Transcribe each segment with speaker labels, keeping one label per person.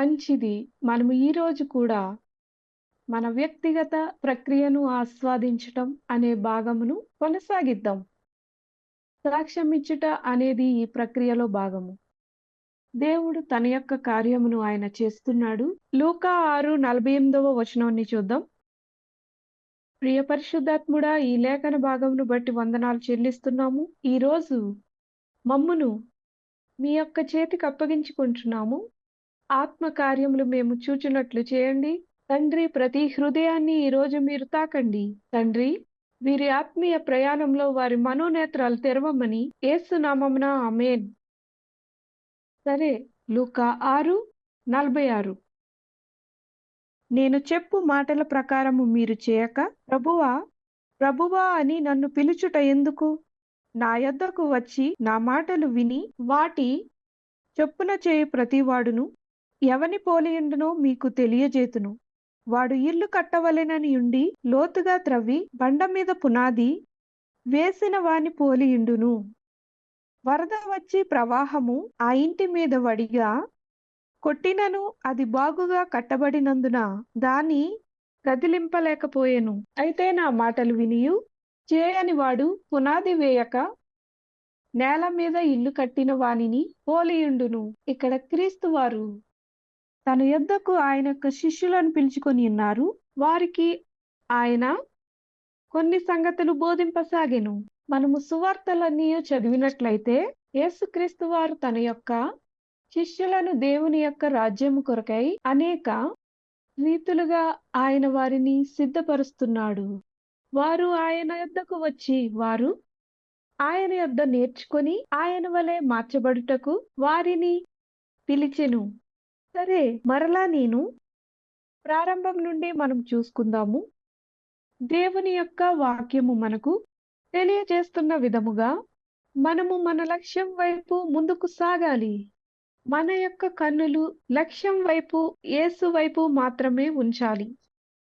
Speaker 1: మంచిది. మనము ఈరోజు కూడా మన వ్యక్తిగత ప్రక్రియను ఆస్వాదించటం అనే భాగమును కొనసాగిద్దాం. సాక్ష్యం ఇచ్చుట అనేది ఈ ప్రక్రియలో భాగము. దేవుడు తన యొక్క కార్యమును ఆయన చేస్తున్నాడు. లూకా 6:48 వచనాన్ని చూద్దాం. ప్రియ పరిశుద్ధాత్ముడా, ఈ లేఖన భాగమును బట్టి వందనాలు చెల్లిస్తున్నాము. ఈరోజు మమ్మును మీ యొక్క చేతికి అప్పగించుకుంటున్నాము. ఆత్మ కార్యములు మేము చూచునట్లు చేయండి. తండ్రి, ప్రతి హృదయాన్ని ఈరోజు మీరు తాకండి. తండ్రి, వీరి ఆత్మీయ ప్రయాణంలో వారి మనోనేత్రాలు తెరవమని యేసు నామమున ఆమేన్. సరే, లూకా 6:46. నేను చెప్పు మాటల ప్రకారము మీరు చేయక, ప్రభువా ప్రభువా అని నన్ను పిలుచుట ఎందుకు? నా యొద్దకు వచ్చి నా మాటలు విని వాటి చొప్పున చేయు ప్రతివాడును ఎవని పోలియుండునో మీకు తెలియజేతును. వాడు ఇల్లు కట్టవలెనని ఉండి లోతుగా త్రవ్వి బండ మీద పునాది వేసిన వాని పోలియుండును. వరద వచ్చి ప్రవాహము ఆ ఇంటి మీద వడిగా కొట్టినను అది బాగుగా కట్టబడినందున దాని కదిలింపలేకపోయెను. అయితే నా మాటలు వినియు చేయని వాడు పునాది వేయక నేల మీద ఇల్లు కట్టిన వానిని పోలియుండును. ఇక్కడ క్రీస్తు వారు తన యొద్దకు ఆయన యొక్క శిష్యులను పిలుచుకొని ఉన్నారు. వారికి ఆయన కొన్ని సంగతులు బోధింపసాగెను. మనము సువార్తలన్నీ చదివినట్లయితే యేసుక్రీస్తు వారు తన యొక్క శిష్యులను దేవుని యొక్క రాజ్యము కొరకై అనేక రీతులుగా ఆయన వారిని సిద్ధపరుస్తున్నాడు. వారు ఆయన యొద్దకు వచ్చి వారు ఆయన యొద్ద నేర్చుకొని ఆయన వలె మార్చబడుటకు వారిని పిలిచెను. సరే, మరలా నేను ప్రారంభం నుండి మనం చూసుకుందాము. దేవుని యొక్క వాక్యము మనకు తెలియజేస్తున్న విధముగా మనము మన లక్ష్యం వైపు ముందుకు సాగాలి. మన యొక్క కన్నులు లక్ష్యం వైపు, యేసు వైపు మాత్రమే ఉంచాలి.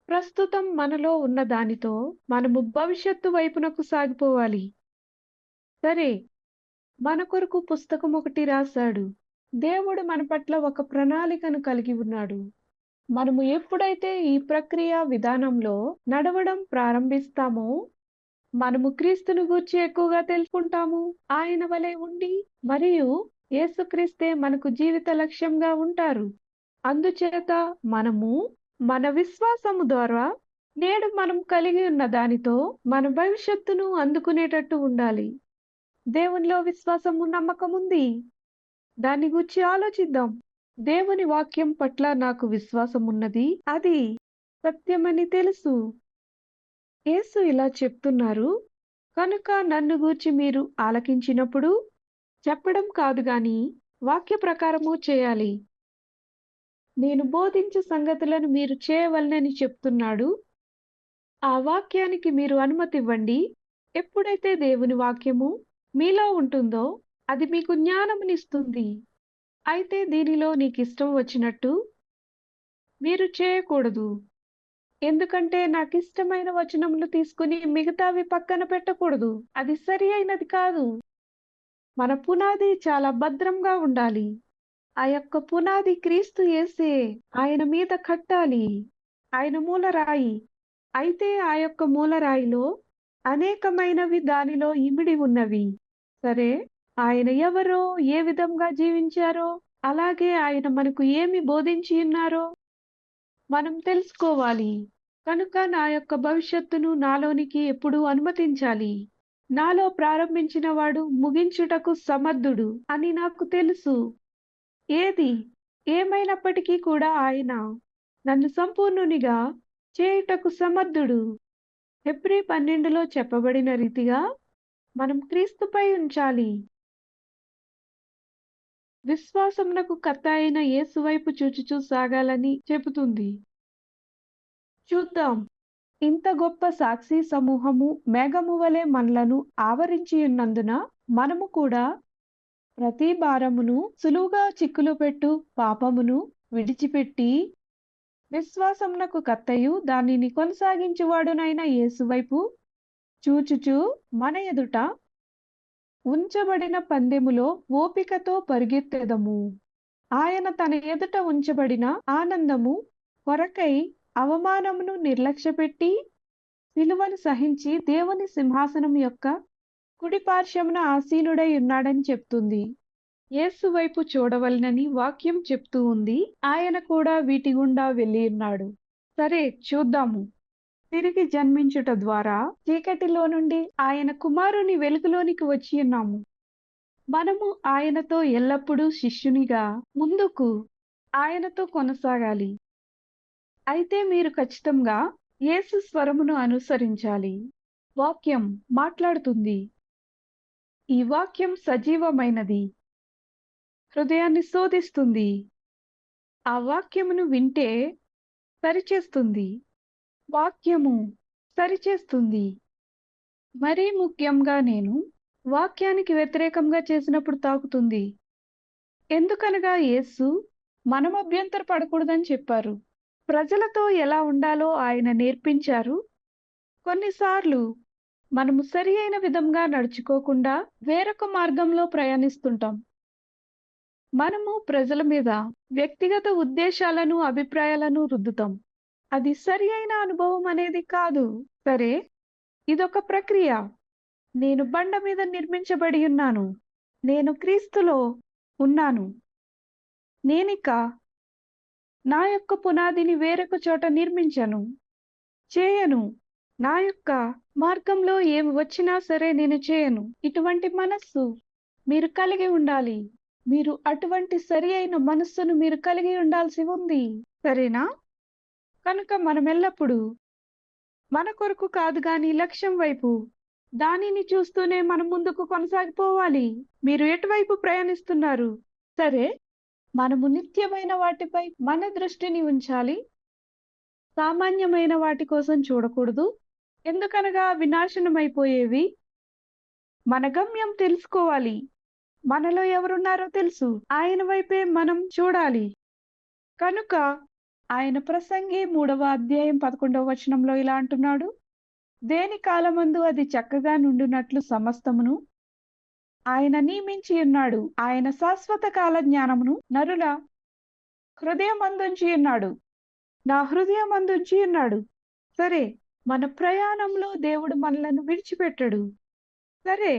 Speaker 1: ప్రస్తుతం మనలో ఉన్న దానితో మనము భవిష్యత్తు వైపునకు సాగిపోవాలి. సరే, మన కొరకు పుస్తకం ఒకటి రాశాడు. దేవుడు మన పట్ల ఒక ప్రణాళికను కలిగి ఉన్నాడు. మనము ఎప్పుడైతే ఈ ప్రక్రియ విధానంలో నడవడం ప్రారంభిస్తామో మనము క్రీస్తును గూర్చి ఎక్కువగా తెలుసుకుంటాము. ఆయన వలె ఉండి మరియు యేసుక్రీస్తే మనకు జీవిత లక్ష్యంగా ఉంటారు. అందుచేత మనము మన విశ్వాసము ద్వారా నేడు మనం కలిగి ఉన్న దానితో మన భవిష్యత్తును అందుకునేటట్టు ఉండాలి. దేవునిలో విశ్వాసము, నమ్మకం ఉంది. దాని గురించి ఆలోచిద్దాం. దేవుని వాక్యం పట్ల నాకు విశ్వాసం ఉన్నది, అది సత్యమని తెలుసు. యేసు ఇలా చెప్తున్నారు, కనుక నన్ను గూర్చి మీరు ఆలకించినప్పుడు చెప్పడం కాదు గాని వాక్య ప్రకారము చేయాలి. నేను బోధించు సంగతులను మీరు చేయవలనని చెప్తున్నాడు. ఆ వాక్యానికి మీరు అనుమతి ఇవ్వండి. ఎప్పుడైతే దేవుని వాక్యము మీలో ఉంటుందో అది మీకు జ్ఞానమునిస్తుంది. అయితే దీనిలో నీకిష్టం వచ్చినట్టు మీరు చేయకూడదు. ఎందుకంటే నాకిష్టమైన వచనములు తీసుకుని మిగతావి పక్కన పెట్టకూడదు. అది సరి అయినది కాదు. మన పునాది చాలా భద్రంగా ఉండాలి. ఆ యొక్క పునాది క్రీస్తు యేసే. ఆయన మీద కట్టాలి. ఆయన మూలరాయి. అయితే ఆ యొక్క మూలరాయిలో అనేకమైనవి దానిలో ఇమిడి ఉన్నవి. సరే, ఆయన ఎవరో, ఏ విధంగా జీవించారో, అలాగే ఆయన మనకు ఏమి బోధించి ఉన్నారో మనం తెలుసుకోవాలి. కనుక నా యొక్క భవిష్యత్తును నాలోనికి ఎప్పుడూ అనుమతించాలి. నాలో ప్రారంభించిన వాడు ముగించుటకు సమర్థుడు అని నాకు తెలుసు. ఏది ఏమైనప్పటికీ కూడా ఆయన నన్ను సంపూర్ణునిగా చేయుటకు సమర్థుడు. హెబ్రీ 12లో చెప్పబడిన రీతిగా మనం క్రీస్తుపై ఉంచాలి. విశ్వాసమునకు కర్త అయిన యేసు వైపు చూచుచూ సాగాలని చెబుతుంది. చూద్దాం. ఇంత గొప్ప సాక్షి సమూహము మేఘము వలె మనలను ఆవరించి ఉన్నందున మనము కూడా ప్రతి భారమును సులువుగా చిక్కులు పెట్టు పాపమును విడిచిపెట్టి విశ్వాసమునకు కర్తయు దానిని కొనసాగించువాడునైన యేసు వైపు చూచుచూ మన ఎదుట ఉంచబడిన పందెములో ఓపికతో పరిగెత్తెదము. ఆయన తన ఎదుట ఉంచబడిన ఆనందము కొరకై అవమానమును నిర్లక్ష్యపెట్టి సిలువను సహించి దేవుని సింహాసనం యొక్క కుడి పార్శ్వమున ఆసీనుడై ఉన్నాడని చెప్తుంది. యేసు వైపు చూడవలెనని వాక్యం చెప్తూ ఉంది. ఆయన కూడా వీటి గుండా వెళ్ళి ఉన్నాడు. సరే చూద్దాము. తిరిగి జన్మించుట ద్వారా చీకటిలో నుండి ఆయన కుమారుని వెలుగులోనికి వచ్చి ఉన్నాము. మనము ఆయనతో ఎల్లప్పుడూ శిష్యునిగా ముందుకు ఆయనతో కొనసాగాలి. అయితే మీరు ఖచ్చితంగా యేసు స్వరమును అనుసరించాలి. వాక్యం మాట్లాడుతుంది. ఈ వాక్యం సజీవమైనది. హృదయాన్ని శోధిస్తుంది. ఆ వాక్యమును వింటే సరిచేస్తుంది. వాక్యము సరిచేస్తుంది. మరీ ముఖ్యంగా నేను వాక్యానికి వ్యతిరేకంగా చేసినప్పుడు తాకుతుంది. ఎందుకనగా యేసు మనం అభ్యంతర పడకూడదని చెప్పారు. ప్రజలతో ఎలా ఉండాలో ఆయన నేర్పించారు. కొన్నిసార్లు మనము సరి అయిన విధంగా నడుచుకోకుండా వేరొక మార్గంలో ప్రయాణిస్తుంటాం. మనము ప్రజల మీద వ్యక్తిగత ఉద్దేశాలను, అభిప్రాయాలను రుద్దుతాం. అది సరి అయిన అనుభవం అనేది కాదు. సరే, ఇదొక ప్రక్రియ. నేను బండ మీద నిర్మించబడి ఉన్నాను. నేను క్రీస్తులో ఉన్నాను. నేనిక నా యొక్క పునాదిని వేరొక చోట నిర్మించను, చేయను. నా యొక్క మార్గంలో ఏమి వచ్చినా సరే నేను చేయను. ఇటువంటి మనస్సు మీరు కలిగి ఉండాలి. మీరు అటువంటి సరి అయిన మనస్సును మీరు కలిగి ఉండాల్సి ఉంది. సరేనా? కనుక మనం ఎల్లప్పుడూ మన కొరకు కాదు గాని లక్ష్యం వైపు దానిని చూస్తూనే మనం ముందుకు కొనసాగిపోవాలి. మీరు ఎటువైపు ప్రయాణిస్తున్నారు? సరే, మనము నిత్యమైన వాటిపై మన దృష్టిని ఉంచాలి. సామాన్యమైన వాటి కోసం చూడకూడదు. ఎందుకనగా వినాశనమైపోయేవి. మన గమ్యం తెలుసుకోవాలి. మనలో ఎవరున్నారో తెలుసు. ఆయన వైపే మనం చూడాలి. కనుక ఆయన ప్రసంగి 3వ అధ్యాయం 11వ వచనంలో ఇలా అంటున్నాడు. దేని కాలమందు అది చక్కగా నుండునట్లు సమస్తమును ఆయన నియమించి ఉన్నాడు. ఆయన శాశ్వత కాల జ్ఞానమును నరుల హృదయమందుంచి ఉన్నాడు. నా హృదయమందుంచి ఉన్నాడు. సరే, మన ప్రయాణంలో దేవుడు మనలను విడిచిపెట్టడు. సరే,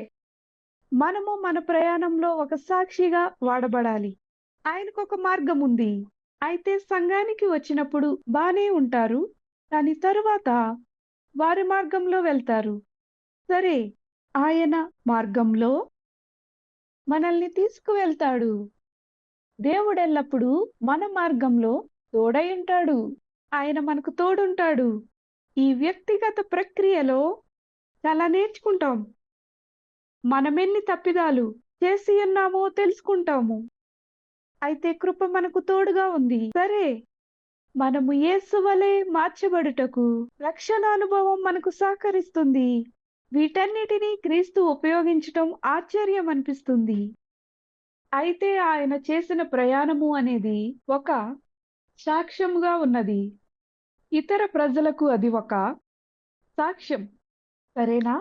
Speaker 1: మనము మన ప్రయాణంలో ఒక సాక్షిగా వాడబడాలి. ఆయనకు ఒక మార్గం ఉంది. అయితే సంఘానికి వచ్చినప్పుడు బానే ఉంటారు, కానీ తరువాత వారి మార్గంలో వెళ్తారు. సరే, ఆయన మార్గంలో మనల్ని తీసుకువెళ్తాడు. దేవుడెల్లప్పుడూ మన మార్గంలో తోడై ఉంటాడు. ఆయన మనకు తోడుంటాడు. ఈ వ్యక్తిగత ప్రక్రియలో చాలా నేర్చుకుంటాం. మనమెన్ని తప్పిదాలు చేసి ఉన్నామో తెలుసుకుంటాము. అయితే కృప మనకు తోడుగా ఉంది. సరే, మనము యేసు వలె మార్చబడుటకు రక్షణ అనుభవం మనకు సహకరిస్తుంది. వీటన్నిటినీ క్రీస్తు ఉపయోగించటం ఆశ్చర్యం అనిపిస్తుంది. అయితే ఆయన చేసిన ప్రయాణము అనేది ఒక సాక్ష్యముగా ఉన్నది. ఇతర ప్రజలకు అది ఒక సాక్ష్యం. సరేనా?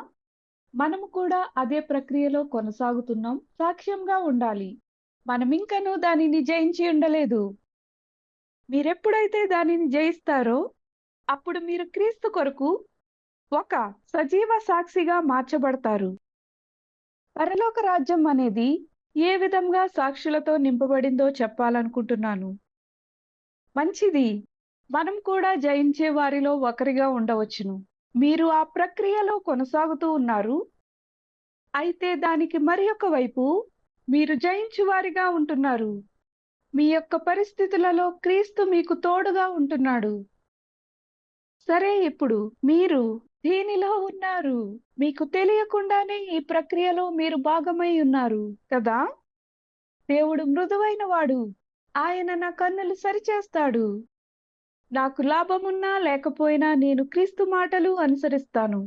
Speaker 1: మనము కూడా అదే ప్రక్రియలో కొనసాగుతున్నాం. సాక్ష్యంగా ఉండాలి. మనమింకనూ దానిని జయించి ఉండలేదు. మీరెప్పుడైతే దానిని జయిస్తారో అప్పుడు మీరు క్రీస్తు కొరకు ఒక సజీవ సాక్షిగా మార్చబడతారు. పరలోక రాజ్యం అనేది ఏ విధంగా సాక్షులతో నింపబడిందో చెప్పాలనుకుంటున్నాను. మంచిది. మనం కూడా జయించే వారిలో ఒకరిగా ఉండవచ్చును. మీరు ఆ ప్రక్రియలో కొనసాగుతూ ఉన్నారు. అయితే దానికి మరి ఒక వైపు మీరు జయించువారిగా ఉంటున్నారు. మీ యొక్క పరిస్థితులలో క్రీస్తు మీకు తోడుగా ఉంటున్నాడు. సరే, ఇప్పుడు మీరు దీనిలో ఉన్నారు. మీకు తెలియకుండానే ఈ ప్రక్రియలో మీరు భాగమై ఉన్నారు కదా? దేవుడు మృదువైన వాడు. ఆయన నా కన్నులు సరిచేస్తాడు. నాకు లాభమున్నా లేకపోయినా నేను క్రీస్తు మాటలు అనుసరిస్తాను.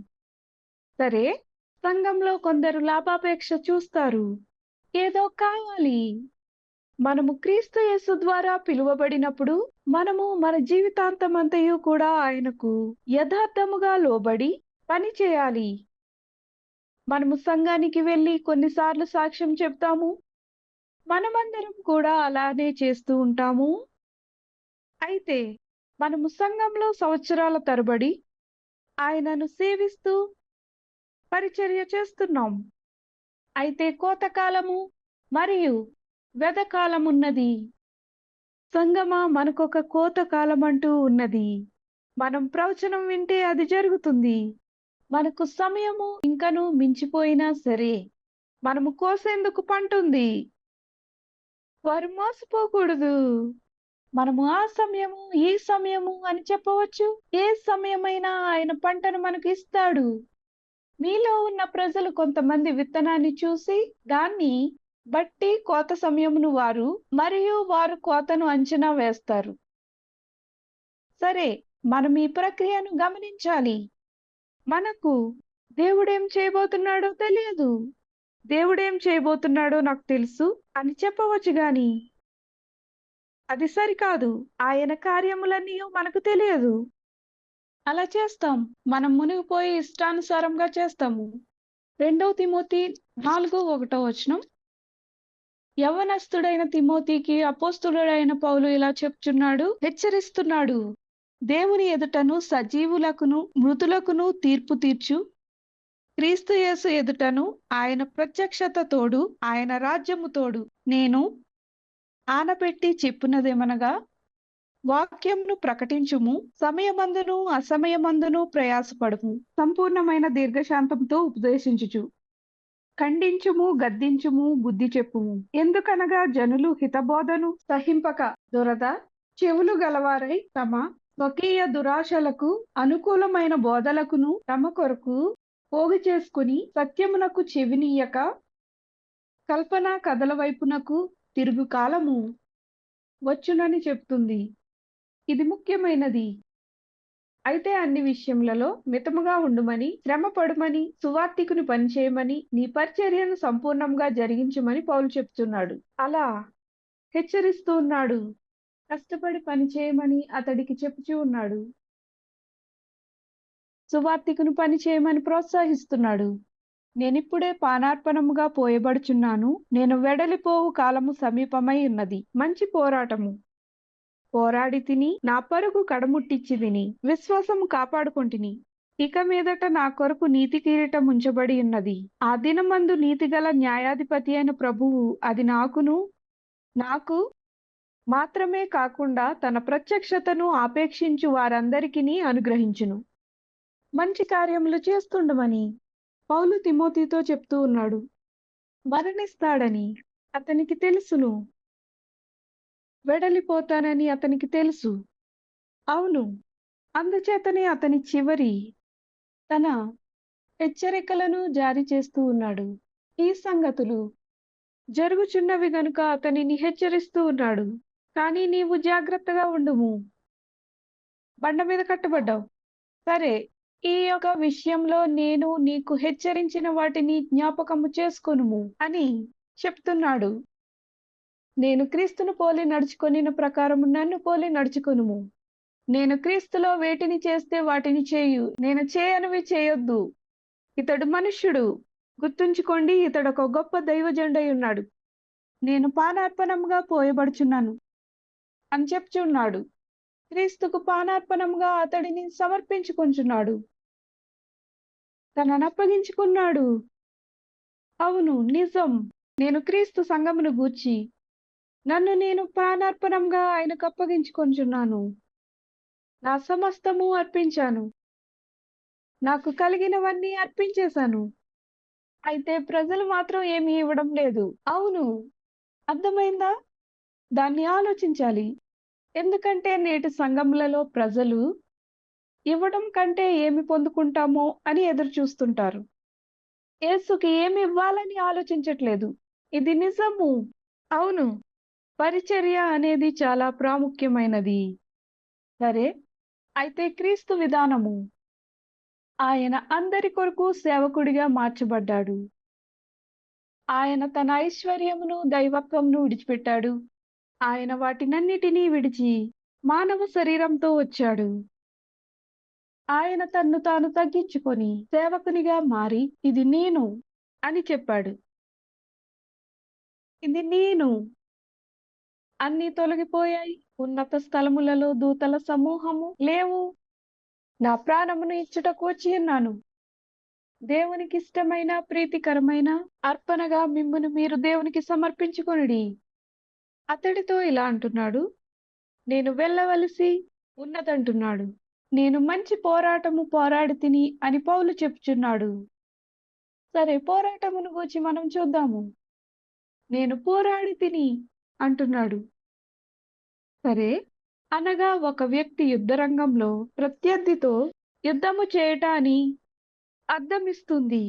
Speaker 1: సరే, సంఘంలో కొందరు లాభాపేక్ష చూస్తారు. ఏదో కావాలి. మనము క్రీస్తు యేసు ద్వారా పిలువబడినప్పుడు మనము మన జీవితాంతమంతయు కూడా ఆయనకు యథార్థముగా లోబడి పని చేయాలి. మనము సంఘానికి వెళ్ళి కొన్నిసార్లు సాక్ష్యం చెప్తాము. మనమందరం కూడా అలానే చేస్తూ ఉంటాము. అయితే మనము సంఘంలో సంవత్సరాల తరబడి ఆయనను సేవిస్తూ పరిచర్య చేస్తున్నాం. అయితే కోతకాలము మరియు వెదకాలమున్నది. సంగమా, మనకొక కోతకాలమంటూ ఉన్నది. మనం ప్రవచనం వింటే అది జరుగుతుంది. మనకు సమయము ఇంకనూ మించిపోయినా సరే, మనము కోసేందుకు పంటుంది. వారు మోసపోకూడదు. మనము ఆ సమయము, ఈ సమయము అని చెప్పవచ్చు. ఏ సమయమైనా ఆయన పంటను మనకు ఇస్తాడు. మీలో ఉన్న ప్రజలు కొంతమంది విత్తనాన్ని చూసి దాన్ని బట్టి కోత సమయమును వారు కోతను అంచనా వేస్తారు. సరే, మనం ఈ ప్రక్రియను గమనించాలి. మనకు దేవుడేం చేయబోతున్నాడో తెలియదు. దేవుడేం చేయబోతున్నాడో నాకు తెలుసు అని చెప్పవచ్చు గాని అది సరికాదు. ఆయన కార్యములన్నీ మనకు తెలియదు. అలా చేస్తాం. మనం మునిగిపోయి ఇష్టానుసారంగా చేస్తాము. 2 తిమోతి 4:1 యవ్వనస్తుడైన తిమోతికి అపోస్తలుడైన పౌలు ఇలా చెప్తున్నాడు, హెచ్చరిస్తున్నాడు. దేవుని ఎదుటను సజీవులకును మృతులకును తీర్పు తీర్చు క్రీస్తు యేసు ఎదుటను ఆయన ప్రత్యక్షత తోడు ఆయన రాజ్యము తోడు నేను ఆనపెట్టి చెప్పునదేమనగా వాక్యంను ప్రకటించుము, సమయమందును అసమయమందును ప్రయాసపడుము, సంపూర్ణమైన దీర్ఘశాంతంతో ఉపదేశించుచు ఖండించుము, గద్దించుము, బుద్ధి చెప్పుము. ఎందుకనగా జనులు హితబోధను సహింపక దురద చెవులు గలవారై తమ స్వకీయ దురాశలకు అనుకూలమైన బోధలకును తమ కొరకు పోగు చేసుకుని సత్యమునకు చెవినీయక కల్పనా కథల వైపునకు తిరుగు కాలము వచ్చునని చెప్తుంది. ఇది ముఖ్యమైనది. అయితే అన్ని విషయములలో మితముగా ఉండుమని, శ్రమ పడుమని, సువార్తికుని పనిచేయమని, నీ పరిచర్యను సంపూర్ణంగా జరిగించమని పౌలు చెప్తున్నాడు. అలా హెచ్చరిస్తూ ఉన్నాడు. కష్టపడి పనిచేయమని అతడికి చెప్పుచూ ఉన్నాడు. సువార్తికుని పని చేయమని ప్రోత్సహిస్తున్నాడు. నేనిప్పుడే పానార్పణముగా పోయబడుచున్నాను. నేను వెడలిపోవు కాలము సమీపమై ఉన్నది. మంచి పోరాటము పోరాడి తిని నా పరుగు కడముట్టించితిని, విశ్వాసము కాపాడుకొంటిని. ఇక మీదట నా కొరకు నీతి కిరీటం ఉంచబడి ఉన్నది. ఆ దినమందు నీతిగల న్యాయాధిపతి అయిన ప్రభువు అది నాకు మాత్రమే కాకుండా తన ప్రత్యక్షతను ఆపేక్షించు వారందరికీ అనుగ్రహించును. మంచి కార్యములు చేస్తుండమని పౌలు తిమోతితో చెప్తూ ఉన్నాడు. మరణిస్తాడని అతనికి తెలుసును. వెడలిపోతానని అతనికి తెలుసు. అవును, అందుచేతనే అతని చివరి తన హెచ్చరికలను జారీ చేస్తూ ఉన్నాడు. ఈ సంగతులు జరుగుచున్నవి గనుక అతనిని హెచ్చరిస్తూ ఉన్నాడు. కానీ నీవు జాగ్రత్తగా ఉండుము. బండ మీద కట్టబడ్డావు. సరే, ఈ యొక్క విషయంలో నేను నీకు హెచ్చరించిన వాటిని జ్ఞాపకము చేసుకొనుము అని చెప్తున్నాడు. నేను క్రీస్తును పోలి నడుచుకొనిన ప్రకారము నన్ను పోలి నడుచుకొనుము. నేను క్రీస్తులో వేటిని చేస్తే వాటిని చేయు, నేను చేయనివి చేయొద్దు. ఇతడు మనుష్యుడు, గుర్తుంచుకోండి, ఇతడొక గొప్ప దైవజనుడై ఉన్నాడు. నేను పానార్పణంగా పోయబడుచున్నాను అని చెప్చున్నాడు. క్రీస్తుకు పానార్పణంగా అతడిని సమర్పించుకొంచున్నాడు. తనను అప్పగించుకున్నాడు. అవును, నిజం. నేను క్రీస్తు సంఘమును గూర్చి నన్ను నేను పానార్పణంగా ఆయనకు అప్పగించుకొంచున్నాను. నా సమస్తము అర్పించాను. నాకు కలిగినవన్నీ అర్పించేశాను. అయితే ప్రజలు మాత్రం ఏమీ ఇవ్వడం లేదు. అవును, అర్థమైందా? దాన్ని ఆలోచించాలి. ఎందుకంటే నేటి సంఘములలో ప్రజలు ఇవ్వడం కంటే ఏమి పొందుకుంటామో అని ఎదురు చూస్తుంటారు. యేసుకి ఏమి ఇవ్వాలని ఆలోచించట్లేదు. ఇది నిజము. అవును, పరిచర్య అనేది చాలా ప్రాముఖ్యమైనది. సరే, అయితే క్రీస్తు విధానము. ఆయన అందరి కొరకు సేవకుడిగా మార్చబడ్డాడు. ఆయన తన ఐశ్వర్యమును దైవత్వమును విడిచిపెట్టాడు. ఆయన వాటినన్నిటినీ విడిచి మానవ శరీరంతో వచ్చాడు. ఆయన తన్ను తాను తగ్గించుకొని సేవకునిగా మారి ఇది నేను అని చెప్పాడు. ఇది నేను. అన్నీ తొలగిపోయాయి. ఉన్నత స్థలములలో దూతల సమూహము లేవు. నా ప్రాణమును ఇచ్చుటకు వచ్చియున్నాను. దేవునికిష్టమైన ప్రీతికరమైన అర్పణగా మిమ్మును మీరు దేవునికి సమర్పించుకొనుడి. అతడితో ఇలా అంటున్నాడు, నేను వెళ్ళవలసి ఉన్నదంటున్నాడు. నేను మంచి పోరాటము పోరాడి తిని అని పౌలు చెప్పుచున్నాడు. సరే, పోరాటమును గూర్చి మనం చూద్దాము. నేను పోరాడి తిని అంటున్నాడు. సరే, అనగా ఒక వ్యక్తి యుద్ధరంగంలో ప్రత్యర్థితో యుద్ధము చేయట అని అర్థమిస్తుంది.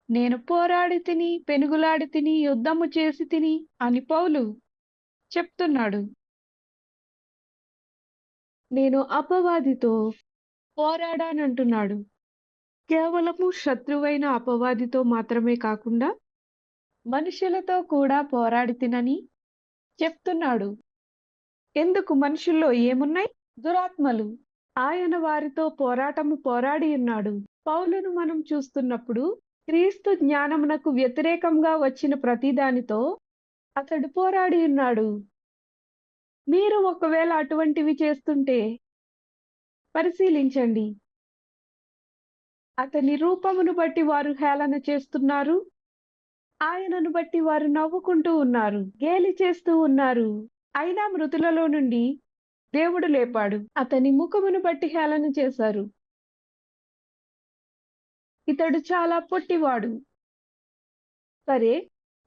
Speaker 1: నేను పోరాడి తిని, పెనుగులాడి తిని, యుద్ధము చేసి తిని అని పౌలు చెప్తున్నాడు. నేను అపవాదితో పోరాడానంటున్నాడు. కేవలము శత్రువైన అపవాదితో మాత్రమే కాకుండా మనుషులతో కూడా పోరాడి తినని చెప్తున్నాడు. ఎందుకు? మనుషుల్లో ఏమున్నాయి? దురాత్మలు. ఆయన వారితో పోరాటము పోరాడి ఉన్నాడు. పౌలును మనం చూస్తున్నప్పుడు క్రీస్తు జ్ఞానమునకు వ్యతిరేకంగా వచ్చిన ప్రతిదానితో అతడు పోరాడి ఉన్నాడు. మీరు ఒకవేళ అటువంటివి చేస్తుంటే పరిశీలించండి. అతని రూపమును బట్టి వారు హేళన చేస్తున్నారు. ఆయనను బట్టి వారు నవ్వుకుంటూ ఉన్నారు, గేలి చేస్తూ ఉన్నారు. అయినా మృతులలో నుండి దేవుడు లేపాడు. అతని ముఖమును బట్టి హేళన చేశారు. ఇతడు చాలా పొట్టివాడు. సరే,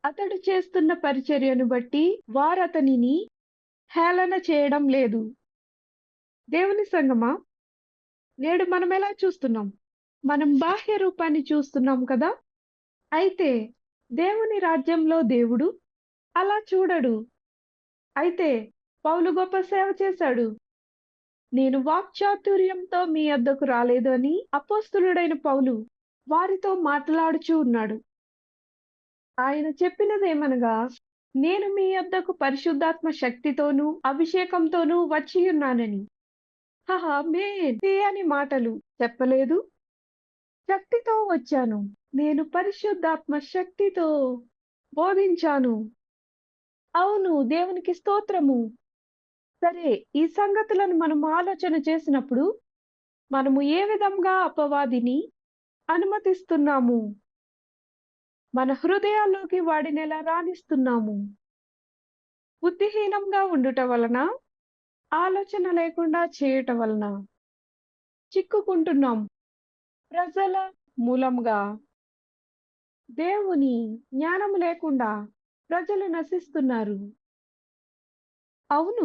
Speaker 1: అతడు చేస్తున్న పరిచర్యను బట్టి వారతనిని హేళన చేయడం లేదు. దేవుని సంగమా, నేడు మనం ఎలా చూస్తున్నాం? మనం బాహ్య రూపాన్ని చూస్తున్నాం కదా. అయితే దేవుని రాజ్యంలో దేవుడు అలా చూడడు. అయితే పౌలు గొప్ప సేవ చేశాడు. నేను వాక్చాతుర్యంతో మీ యొద్దకు రాలేదు అని అపోస్తలుడైన పౌలు వారితో మాట్లాడుచూ ఉన్నాడు. ఆయన చెప్పినదేమనగా, నేను మీ యొద్దకు పరిశుద్ధాత్మ శక్తితోనూ అభిషేకంతోనూ వచ్చియున్నానని. ఆమేన్ అని మాటలు చెప్పలేదు. శక్తితో వచ్చాను. నేను పరిశుద్ధాత్మ శక్తితో బోధించాను. అవును, దేవునికి స్తోత్రము. సరే, ఈ సంగతులను మనం ఆలోచన చేసినప్పుడు మనము ఏ విధంగా అపవాదిని అనుమతిస్తున్నాము? మన హృదయాల్లోకి వాడిని ఎలా రానిస్తున్నాము? బుద్ధిహీనంగా ఉండుట వలన, ఆలోచన లేకుండా చేయట వలన చిక్కుకుంటున్నాం. ప్రజల మూలంగా దేవుని జ్ఞానము లేకుండా ప్రజలు నశిస్తున్నారు. అవును,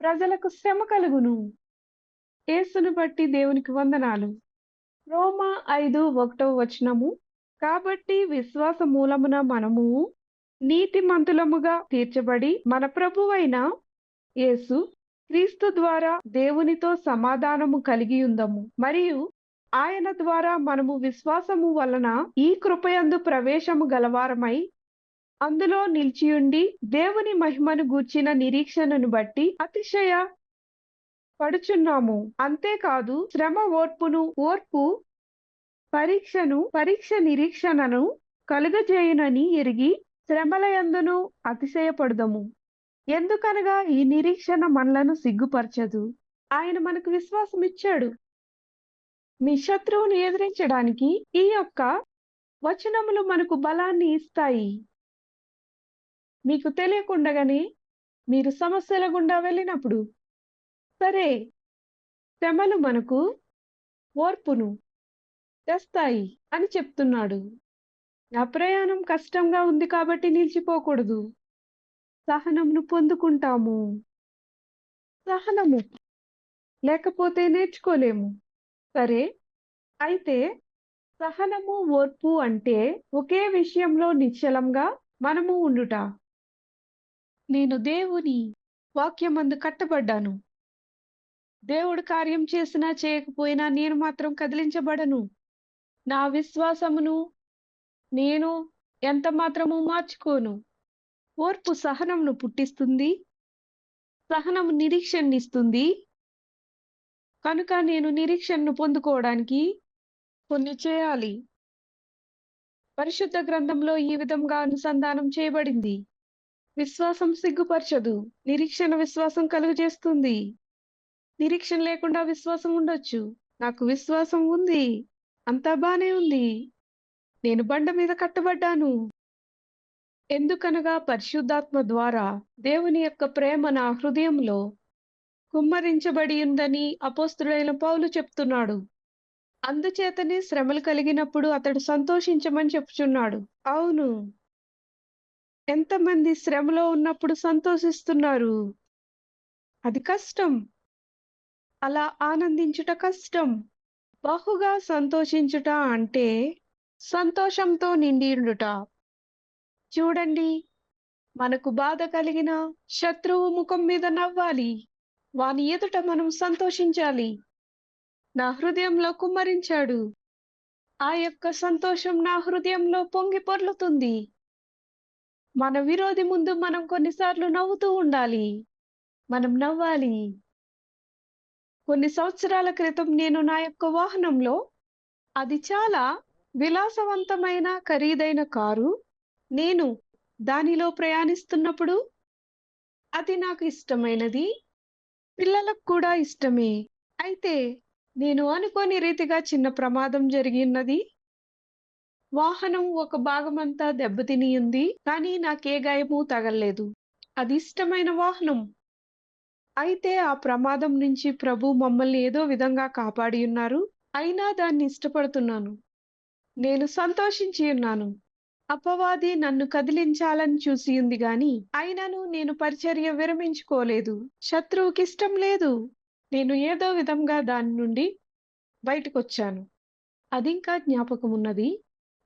Speaker 1: ప్రజలకు శ్రమ కలుగును. యేసును బట్టి దేవునికి వందనాలు. రోమా 5:1 కాబట్టి విశ్వాస మూలమున మనము నీతిమంతులముగా తీర్చబడి మన ప్రభువైన యేసు క్రీస్తు ద్వారా దేవునితో సమాధానము కలిగి ఉందము. మరియు ఆయన ద్వారా మనము విశ్వాసము వలన ఈ కృపయందు ప్రవేశము గలవారమై అందులో నిలిచియుండి దేవుని మహిమను గూర్చిన నిరీక్షణను బట్టి అతిశయ పడుచున్నాము. అంతేకాదు, శ్రమ ఓర్పు పరీక్ష నిరీక్షణను కలుగజేయునని ఎరిగి శ్రమలయందును అతిశయపడుదము. ఎందుకనగా ఈ నిరీక్షణ మనలను సిగ్గుపరచదు. ఆయన మనకు విశ్వాసం ఇచ్చాడు. మీ శత్రువుని ఎదిరించడానికి ఈ యొక్క వచనములు మనకు బలాన్ని ఇస్తాయి. మీకు తెలియకుండగానే మీరు సమస్యల గుండా వెళ్ళినప్పుడు, సరే, శ్రమలు మనకు ఓర్పును తెస్తాయి అని చెప్తున్నాడు. నా ప్రయాణం కష్టంగా ఉంది కాబట్టి నిలిచిపోకూడదు. సహనమును పొందుకుంటాము. సహనము లేకపోతే నేర్చుకోలేము. సరే, అయితే సహనము, ఓర్పు అంటే ఒకే విషయంలో నిశ్చలంగా మనము ఉండుట. నేను దేవుని వాక్యమందు కట్టబడ్డాను. దేవుడు కార్యం చేసినా చేయకపోయినా నేను మాత్రం కదిలించబడను. నా విశ్వాసమును నేను ఎంత మాత్రము మార్చుకోను. ఓర్పు సహనమును పుట్టిస్తుంది. సహనము నిరీక్షణనిస్తుంది. కనుక నేను నిరీక్షణను పొందుకోవడానికి కొన్ని చేయాలి. పరిశుద్ధ గ్రంథంలో ఈ విధంగా అనుసంధానం చేయబడింది. విశ్వాసం సిగ్గుపరచదు. నిరీక్షణ విశ్వాసం కలుగజేస్తుంది. నిరీక్షణ లేకుండా విశ్వాసం ఉండొచ్చు. నాకు విశ్వాసం ఉంది. అంతా బానే ఉంది. నేను బండ మీద కట్టబడ్డాను. ఎందుకనగా పరిశుద్ధాత్మ ద్వారా దేవుని యొక్క ప్రేమ నా హృదయంలో కుమ్మరించబడి ఉందని అపోస్తలుడైన పౌలు చెప్తున్నాడు. అందుచేతనే శ్రమలు కలిగినప్పుడు అతడు సంతోషించమని చెప్పుచున్నాడు. అవును. ఎంతమంది శ్రమలో ఉన్నప్పుడు సంతోషిస్తున్నారు? అది కష్టం. అలా ఆనందించుట కష్టం. బహుగా సంతోషించుట అంటే సంతోషంతో నిండియుండుట. చూడండి, మనకు బాధ కలిగిన శత్రువు ముఖం మీద నవ్వాలి. వాని ఎదుట మనం సంతోషించాలి. నా హృదయంలో కుమ్మరించాడు. ఆ యొక్క సంతోషం నా హృదయంలో పొంగి పొర్లుతుంది. మన విరోధి ముందు మనం కొన్నిసార్లు నవ్వుతూ ఉండాలి. మనం నవ్వాలి. కొన్ని సంవత్సరాల క్రితం నేను నా యొక్క వాహనంలో, అది చాలా విలాసవంతమైన ఖరీదైన కారు. నేను దానిలో ప్రయాణిస్తున్నప్పుడు అది నాకు ఇష్టమైనది. పిల్లలకు కూడా ఇష్టమే. అయితే నేను అనుకోని రీతిగా చిన్న ప్రమాదం జరిగిన్నది. వాహనం ఒక భాగమంతా దెబ్బతిని ఉంది. కానీ నాకే గాయము తగల్లేదు. అది ఇష్టమైన వాహనం. అయితే ఆ ప్రమాదం నుంచి ప్రభు మమ్మల్ని ఏదో విధంగా కాపాడి ఉన్నారు. అయినా దాన్ని ఇష్టపడుతున్నాను. నేను సంతోషించి ఉన్నాను. అపవాది నన్ను కదిలించాలని చూసియుంది గాని, అయినను నేను పరిచర్య విరమించుకోలేదు. శత్రువుకిష్టం లేదు. నేను ఏదో విధంగా దాని నుండి బయటకొచ్చాను. అదింకా జ్ఞాపకమున్నది.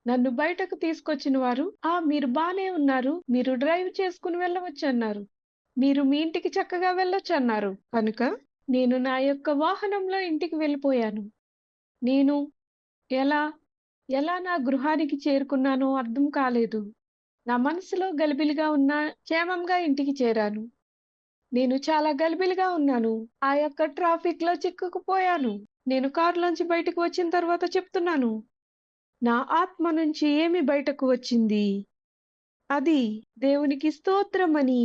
Speaker 1: నన్ను బయటకు తీసుకొచ్చిన వారు, మీరు బానే ఉన్నారు. మీరు డ్రైవ్ చేసుకుని వెళ్ళవచ్చన్నారు. మీరు మీ ఇంటికి చక్కగా వెళ్ళొచ్చన్నారు. కనుక నేను నా యొక్క వాహనంలో ఇంటికి వెళ్ళిపోయాను. నేను ఎలా ఎలా నా గృహానికి చేరుకున్నానో అర్థం కాలేదు. నా మనసులో గలిబిలిగా ఉన్నా క్షేమంగా ఇంటికి చేరాను. నేను చాలా గలిబిలిగా ఉన్నాను. ఆ యొక్క ట్రాఫిక్‌లో చిక్కుకుపోయాను. నేను కారులోంచి బయటకు వచ్చిన తర్వాత చెప్తున్నాను. నా ఆత్మ నుంచి ఏమి బయటకు వచ్చింది? అది దేవునికి స్తోత్రమని.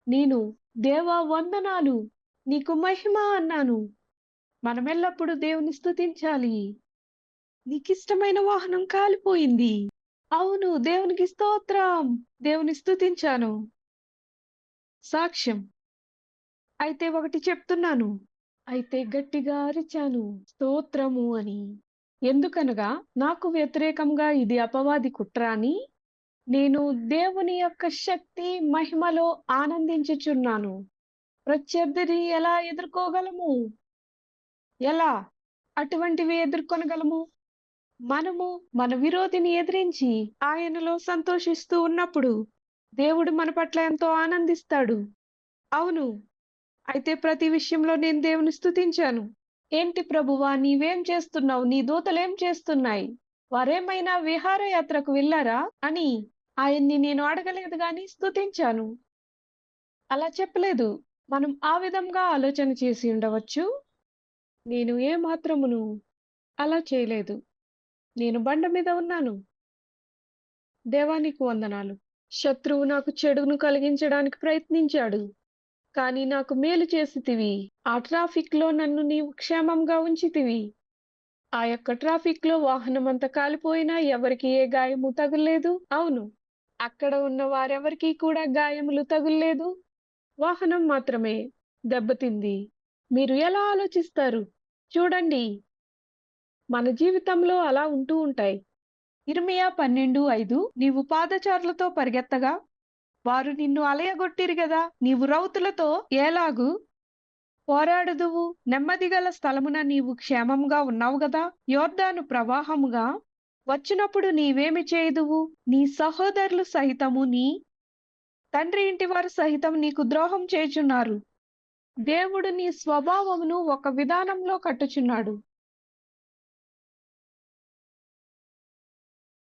Speaker 1: నేను దేవా వందనాలు, నీకు మహిమ అన్నాను. మనమెల్లప్పుడూ దేవుని స్తుతించాలి. నీకిష్టమైన వాహనం కాలిపోయింది. అవును, దేవునికి స్తోత్రం. దేవుని స్తుతించాను. సాక్ష్యం. అయితే ఒకటి చెప్తున్నాను. అయితే గట్టిగా అరిచాను స్తోత్రము అని. ఎందుకనగా నాకు వ్యతిరేకంగా ఇది అపవాది కుట్ర అని నేను దేవుని యొక్క శక్తి, మహిమలో ఆనందించుచున్నాను. ప్రత్యర్థిని ఎలా ఎదుర్కోగలము? ఎలా అటువంటివి ఎదుర్కొనగలము? మనము మన విరోధిని ఎదిరించి ఆయనలో సంతోషిస్తూ ఉన్నప్పుడు దేవుడు మన పట్ల ఎంతో ఆనందిస్తాడు. అవును. అయితే ప్రతి విషయంలో నేను దేవుని స్తుతించాను. ఏంటి ప్రభువా, నీవేం చేస్తున్నావు? నీ దూతలేం చేస్తున్నాయి? వారేమైనా విహారయాత్రకు వెళ్లారా అని ఆయన్ని నేను అడగలేదు గాని స్తుతించాను. అలా చెప్పలేదు. మనం ఆ విధంగా ఆలోచన చేసి ఉండవచ్చు. నేను ఏ మాత్రమును అలా చేయలేదు. నేను బండ మీద ఉన్నాను. దేవా నీకు వందనాలు. శత్రువు నాకు చెడును కలిగించడానికి ప్రయత్నించాడు. కానీ నాకు మేలు చేసితివి. ఆ ట్రాఫిక్‌లో నన్ను నీవు క్షేమంగా ఉంచితివి. ఆ యొక్క ట్రాఫిక్‌లో వాహనమంతా కాలిపోయినా ఎవరికీ ఏ గాయము తగల్లేదు. అవును. అక్కడ ఉన్న వారెవరికీ కూడా గాయములు తగుల్లేదు. వాహనం మాత్రమే దెబ్బతింది. మీరు ఎలా ఆలోచిస్తారు? చూడండి, మన జీవితంలో అలా ఉంటూ ఉంటాయి. ఇర్మీయా 12:5 నీవు పాదచారులతో పరిగెత్తగా వారు నిన్ను అలయగొట్టిరి గదా! నీవు రౌతులతో ఏలాగు పోరాడుదువు? నెమ్మదిగల స్థలమున నీవు క్షేమంగా ఉన్నావు గదా! యొర్దాను ప్రవాహముగా వచ్చినప్పుడు నీవేమి చేయుదువు? నీ సహోదరులు సహితము నీ తండ్రి ఇంటివారు సహితం నీకు ద్రోహం చేయుచున్నారు. దేవుడు నీ స్వభావమును ఒక విధానంలో కట్టుచున్నాడు.